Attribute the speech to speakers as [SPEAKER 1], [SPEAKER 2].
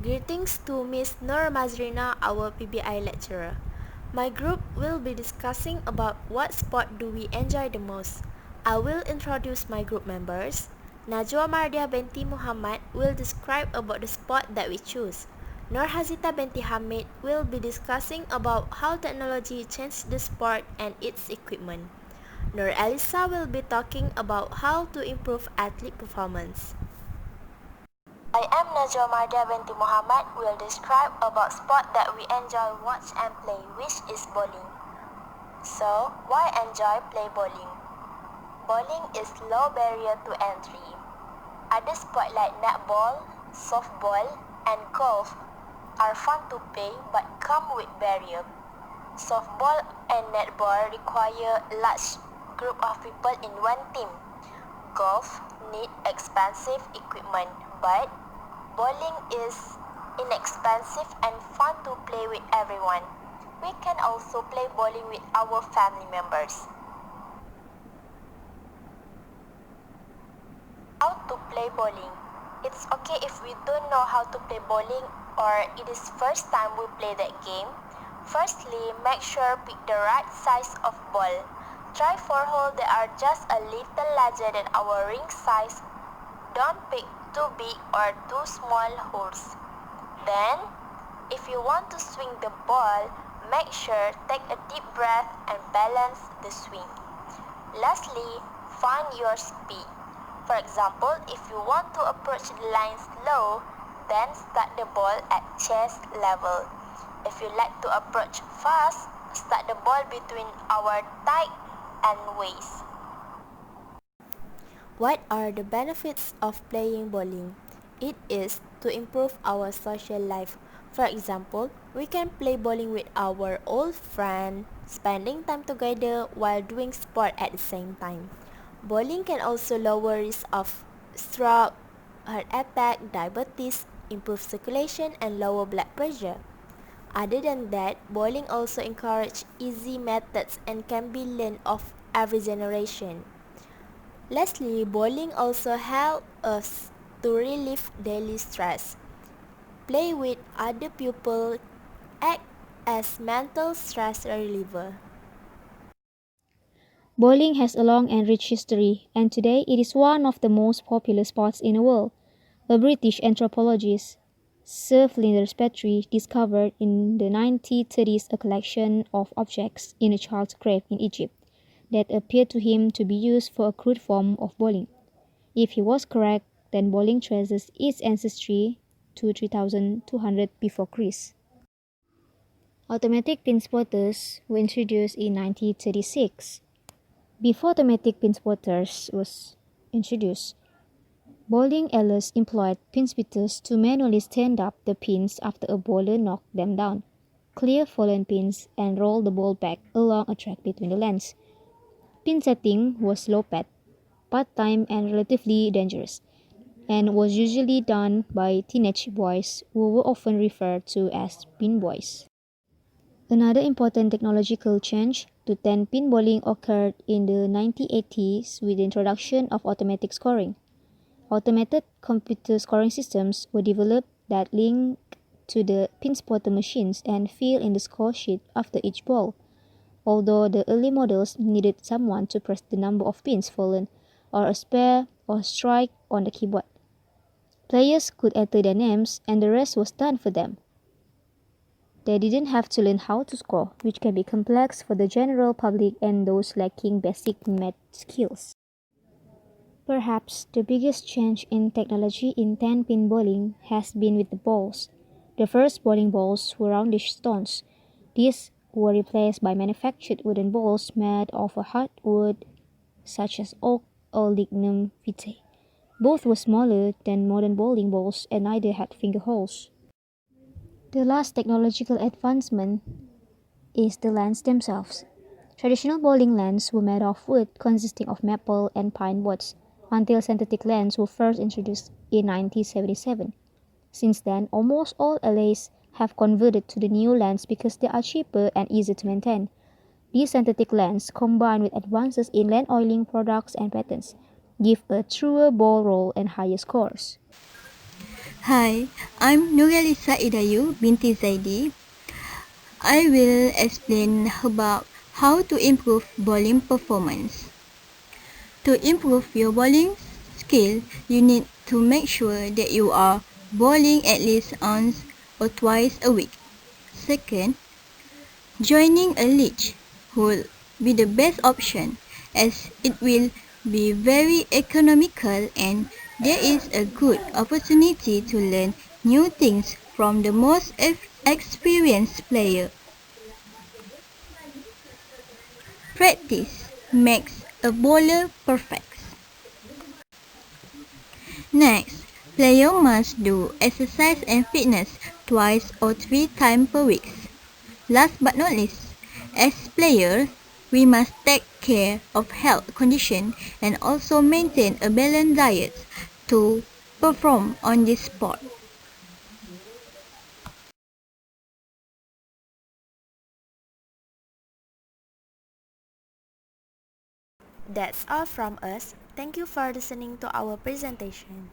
[SPEAKER 1] Greetings to Miss Nur Mazrina, our PBI lecturer. My group will be discussing about what sport do we enjoy the most. I will introduce my group members. Najwa Mardia binti Muhammad will describe about the sport that we choose. Nur Hazita binti Hamid will be discussing about how technology changed the sport and its equipment. Nur Elisa will be talking about how to improve athlete performance. I am Najwa Mardia binti Muhammad will describe about sport that we enjoy watch and play, which is bowling. So, why enjoy play bowling? Bowling is low barrier to entry. Other sports like netball, softball, and golf are fun to play but come with barrier. Softball and netball require large group of people in one team. Golf need expensive equipment, but bowling is inexpensive and fun to play with everyone. We can also play bowling with our family members. How to play bowling? It's okay if we don't know how to play bowling or it is first time we play that game. Firstly, make sure pick the right size of ball. Try 4 holes that are just a little larger than our ring size. Don't pick too big or too small holes. Then, if you want to swing the ball, make sure take a deep breath and balance the swing. Lastly, find your speed. For example, if you want to approach the line slow, then start the ball at chest level. If you like to approach fast, start the ball between our thigh and waist. What are the benefits of playing bowling? It is to improve our social life. For example, we can play bowling with our old friend, spending time together while doing sport at the same time. Bowling can also lower risk of stroke, heart attack, diabetes, improve circulation, and lower blood pressure. Other than that, bowling also encourages easy methods and can be learned of every generation. Lastly, bowling also helps us to relieve daily stress. Play with other people act as mental stress reliever.
[SPEAKER 2] Bowling has a long and rich history, and today it is one of the most popular sports in the world. A British anthropologist, Sir Flinders Petrie, discovered in the 1930s a collection of objects in a child's grave in Egypt that appeared to him to be used for a crude form of bowling. If he was correct, then bowling traces its ancestry to 3200 before Christ. Automatic pin spotters were introduced in 1936. Before automatic pin spotters was introduced, bowling alleys employed pin spitters to manually stand up the pins after a bowler knocked them down, clear fallen pins, and roll the ball back along a track between the lanes. Pin setting was low-paid, part-time, and relatively dangerous, and was usually done by teenage boys who were often referred to as pin boys. Another important technological change to 10-pin bowling occurred in the 1980s with the introduction of automatic scoring. Automated computer scoring systems were developed that link to the pin spotter machines and fill in the score sheet after each ball. Although the early models needed someone to press the number of pins fallen or a spare or strike on the keyboard. Players could enter their names and the rest was done for them. They didn't have to learn how to score, which can be complex for the general public and those lacking basic math skills. Perhaps the biggest change in technology in 10-pin bowling has been with the balls. The first bowling balls were roundish stones. These were replaced by manufactured wooden balls made of a hard wood such as oak or lignum vitae. Both were smaller than modern bowling balls and neither had finger holes. The last technological advancement is the lands themselves. Traditional bowling lands were made of wood consisting of maple and pine woods until synthetic lands were first introduced in 1977. Since then, almost all alleys have converted to the new lands because they are cheaper and easier to maintain. These synthetic lands, combined with advances in land oiling products and patents, give a truer ball roll and higher scores.
[SPEAKER 3] Hi, I'm Nurelisa Idayu binti Zaidi. I will explain about how to improve bowling performance. To improve your bowling skill, you need to make sure that you are bowling at least once or twice a week. Second, joining a league would be the best option as it will be very economical and there is a good opportunity to learn new things from the most experienced player. Practice makes a bowler perfect. Next, player must do exercise and fitness twice or 3 times per week. Last but not least, as players, we must take care of health condition and also maintain a balanced diet to perform on this sport.
[SPEAKER 1] That's all from us. Thank you for listening to our presentation.